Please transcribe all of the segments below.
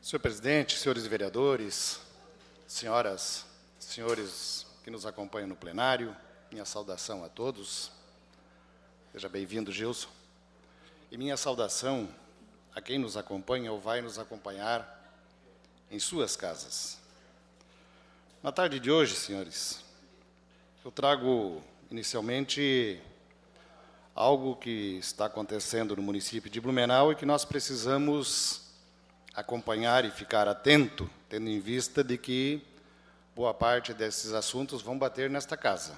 Senhor presidente, senhores vereadores, senhoras, senhores que nos acompanham no plenário, minha saudação a todos. Seja bem-vindo, Gilson. E minha saudação a quem nos acompanha ou vai nos acompanhar em suas casas. Na tarde de hoje, senhores, eu trago inicialmente algo que está acontecendo no município de Blumenau e que nós precisamos acompanhar e ficar atento, tendo em vista de que boa parte desses assuntos vão bater nesta casa.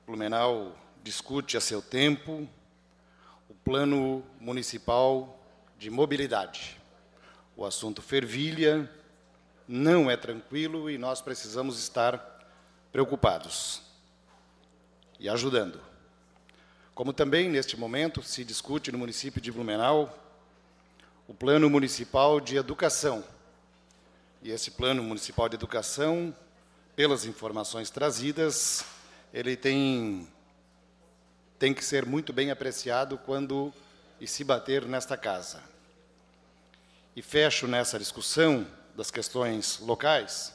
Blumenau discute a seu tempo o plano municipal de mobilidade. O assunto fervilha, não é tranquilo e nós precisamos estar preocupados e ajudando. Como também, neste momento, se discute no município de Blumenau o Plano Municipal de Educação. E esse Plano Municipal de Educação, pelas informações trazidas, ele tem que ser muito bem apreciado quando se bater nesta casa. E fecho nessa discussão das questões locais,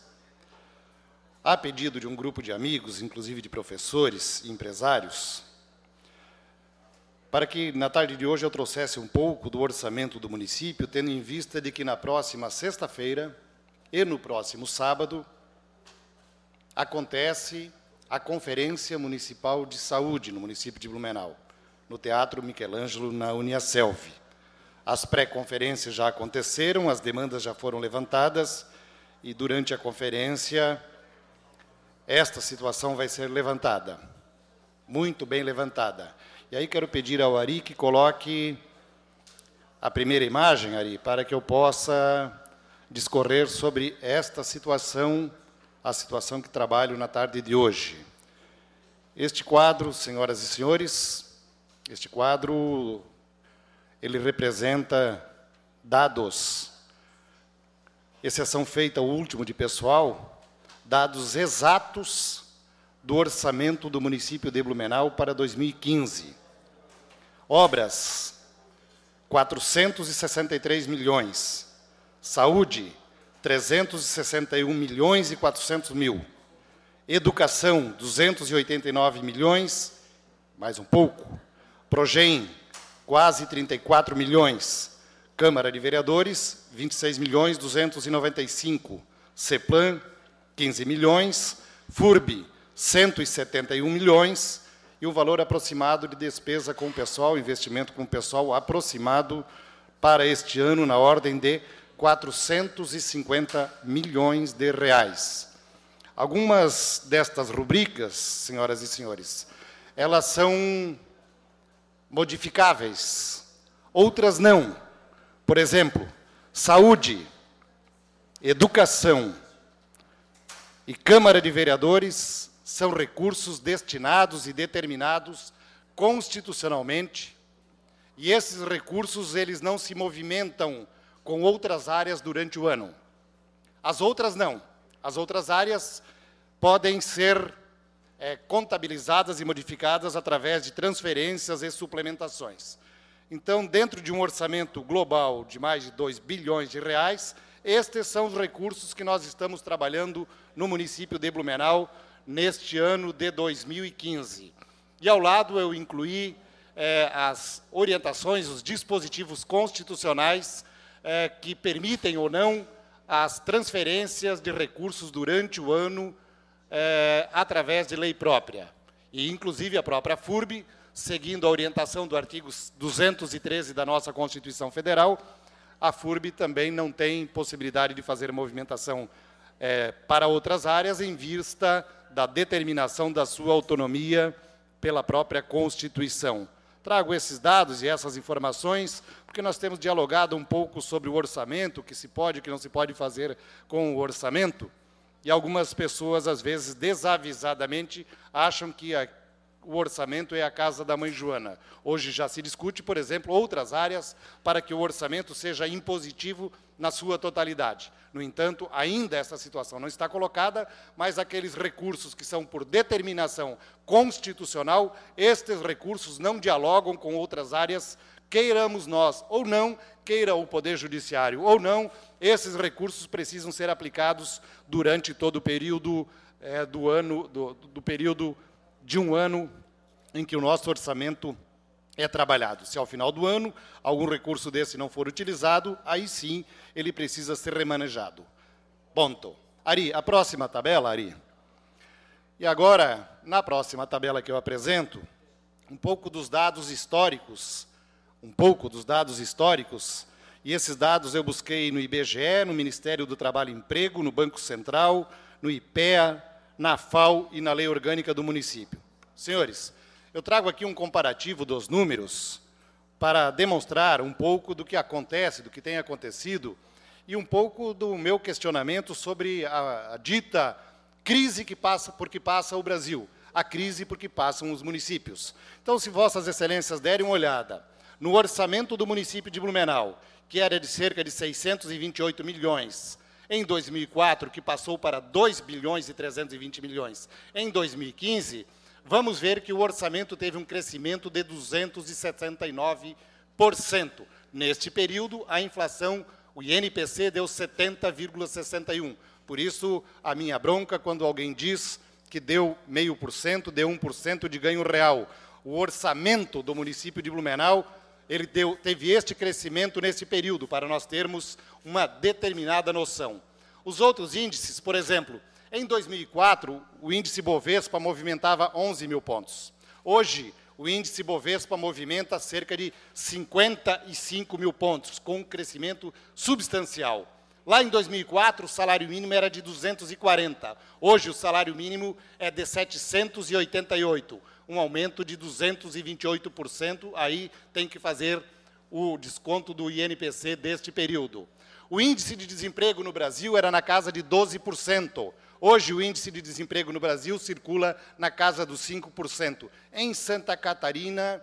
a pedido de um grupo de amigos, inclusive de professores e empresários, para que, na tarde de hoje, eu trouxesse um pouco do orçamento do município, tendo em vista de que na próxima sexta-feira e no próximo sábado acontece a Conferência Municipal de Saúde no município de Blumenau, no Teatro Michelangelo, na Uniaselv. As pré-conferências já aconteceram, as demandas já foram levantadas, e durante a conferência esta situação vai ser levantada, muito bem levantada. E aí quero pedir ao Ari que coloque a primeira imagem, Ari, para que eu possa discorrer sobre esta situação, a situação que trabalho na tarde de hoje. Este quadro, senhoras e senhores, este quadro, ele representa dados, exceção feita o último de pessoal, dados exatos do orçamento do município de Blumenau para 2015. Obras, 463 milhões. Saúde, 361 milhões e 400 mil. Educação, 289 milhões, mais um pouco. Progem, quase 34 milhões. Câmara de Vereadores, 26 milhões 295. CEPLAN, 15 milhões. FURB, 171 milhões, e o valor aproximado de despesa com o pessoal, investimento com o pessoal aproximado para este ano na ordem de 450 milhões de reais. Algumas destas rubricas, senhoras e senhores, elas são modificáveis, outras não. Por exemplo, saúde, educação e Câmara de Vereadores são recursos destinados e determinados constitucionalmente, e esses recursos eles não se movimentam com outras áreas durante o ano. As outras não. As outras áreas podem ser contabilizadas e modificadas através de transferências e suplementações. Então, dentro de um orçamento global de mais de 2 bilhões de reais, estes são os recursos que nós estamos trabalhando no município de Blumenau neste ano de 2015. E ao lado eu incluí as orientações, os dispositivos constitucionais que permitem ou não as transferências de recursos durante o ano através de lei própria. E, inclusive, a própria FURB, seguindo a orientação do artigo 213 da nossa Constituição Federal, a FURB também não tem possibilidade de fazer movimentação para outras áreas em vista da determinação da sua autonomia pela própria Constituição. Trago esses dados e essas informações porque nós temos dialogado um pouco sobre o orçamento, o que se pode e o que não se pode fazer com o orçamento, e algumas pessoas, às vezes, desavisadamente, acham que o orçamento é a casa da mãe Joana. Hoje já se discute, por exemplo, outras áreas para que o orçamento seja impositivo na sua totalidade. No entanto, ainda essa situação não está colocada, mas aqueles recursos que são por determinação constitucional, estes recursos não dialogam com outras áreas Queiramos nós ou não, queira o Poder Judiciário ou não, esses recursos precisam ser aplicados durante todo o período do período de um ano em que o nosso orçamento é trabalhado. Se ao final do ano algum recurso desse não for utilizado, aí sim ele precisa ser remanejado. Ponto. Ari, a próxima tabela, Ari. E agora, na próxima tabela que eu apresento, um pouco dos dados históricos, e esses dados eu busquei no IBGE, no Ministério do Trabalho e Emprego, no Banco Central, no IPEA, na FAO e na Lei Orgânica do Município. Senhores, eu trago aqui um comparativo dos números para demonstrar um pouco do que acontece, do que tem acontecido, e um pouco do meu questionamento sobre a dita crise por que passa o Brasil, a crise por que passam os municípios. Então, se Vossas Excelências derem uma olhada no orçamento do município de Blumenau, que era de cerca de 628 milhões, em 2004, que passou para 2 bilhões e 320 milhões em 2015, vamos ver que o orçamento teve um crescimento de 269%. Neste período, a inflação, o INPC, deu 70,61%. Por isso, a minha bronca quando alguém diz que deu 0,5%, deu 1% de ganho real. O orçamento do município de Blumenau, ele teve este crescimento nesse período, para nós termos uma determinada noção. Os outros índices, por exemplo, em 2004, o índice Bovespa movimentava 11 mil pontos. Hoje, o índice Bovespa movimenta cerca de 55 mil pontos, com um crescimento substancial. Lá em 2004, o salário mínimo era de 240. Hoje, o salário mínimo é de 788, um aumento de 228%. Aí tem que fazer o desconto do INPC deste período. O índice de desemprego no Brasil era na casa de 12%. Hoje, o índice de desemprego no Brasil circula na casa dos 5%. Em Santa Catarina,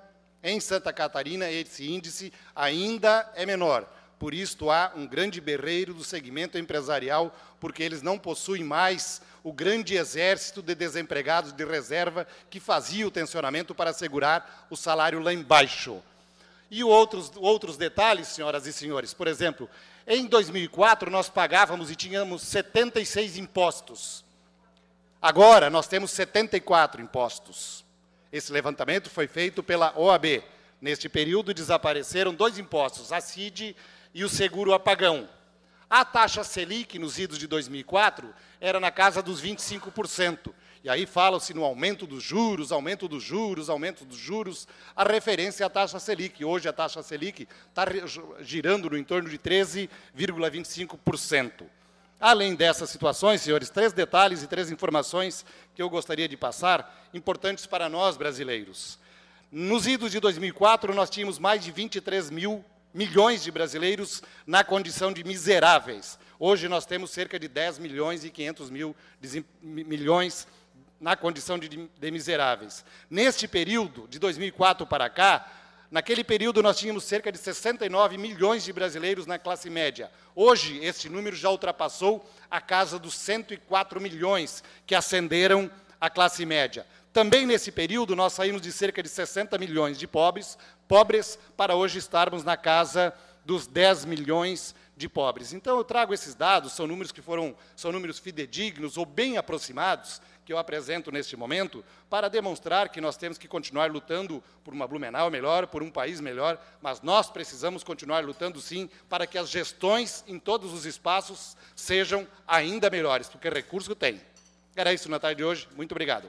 esse índice ainda é menor. Por isto, há um grande berreiro do segmento empresarial, porque eles não possuem mais o grande exército de desempregados de reserva que fazia o tensionamento para assegurar o salário lá embaixo. E outros detalhes, senhoras e senhores, por exemplo, em 2004 nós pagávamos e tínhamos 76 impostos. Agora nós temos 74 impostos. Esse levantamento foi feito pela OAB. Neste período desapareceram 2 impostos, a CID e o seguro apagão. A taxa Selic, nos idos de 2004, era na casa dos 25%. E aí fala-se no aumento dos juros, a referência à taxa Selic. Hoje a taxa Selic está girando no entorno de 13,25%. Além dessas situações, senhores, 3 detalhes e 3 informações que eu gostaria de passar, importantes para nós brasileiros. Nos idos de 2004, nós tínhamos mais de 23 milhões de brasileiros na condição de miseráveis. Hoje nós temos cerca de 10 milhões e 500 milhões na condição de miseráveis. Neste período, de 2004 para cá, naquele período nós tínhamos cerca de 69 milhões de brasileiros na classe média. Hoje, este número já ultrapassou a casa dos 104 milhões que ascenderam à classe média. Também nesse período, nós saímos de cerca de 60 milhões de pobres para hoje estarmos na casa dos 10 milhões de pobres. Então, eu trago esses dados, são números fidedignos ou bem aproximados, que eu apresento neste momento, para demonstrar que nós temos que continuar lutando por uma Blumenau melhor, por um país melhor, mas nós precisamos continuar lutando, sim, para que as gestões em todos os espaços sejam ainda melhores, porque recurso tem. Era isso na tarde de hoje. Muito obrigado.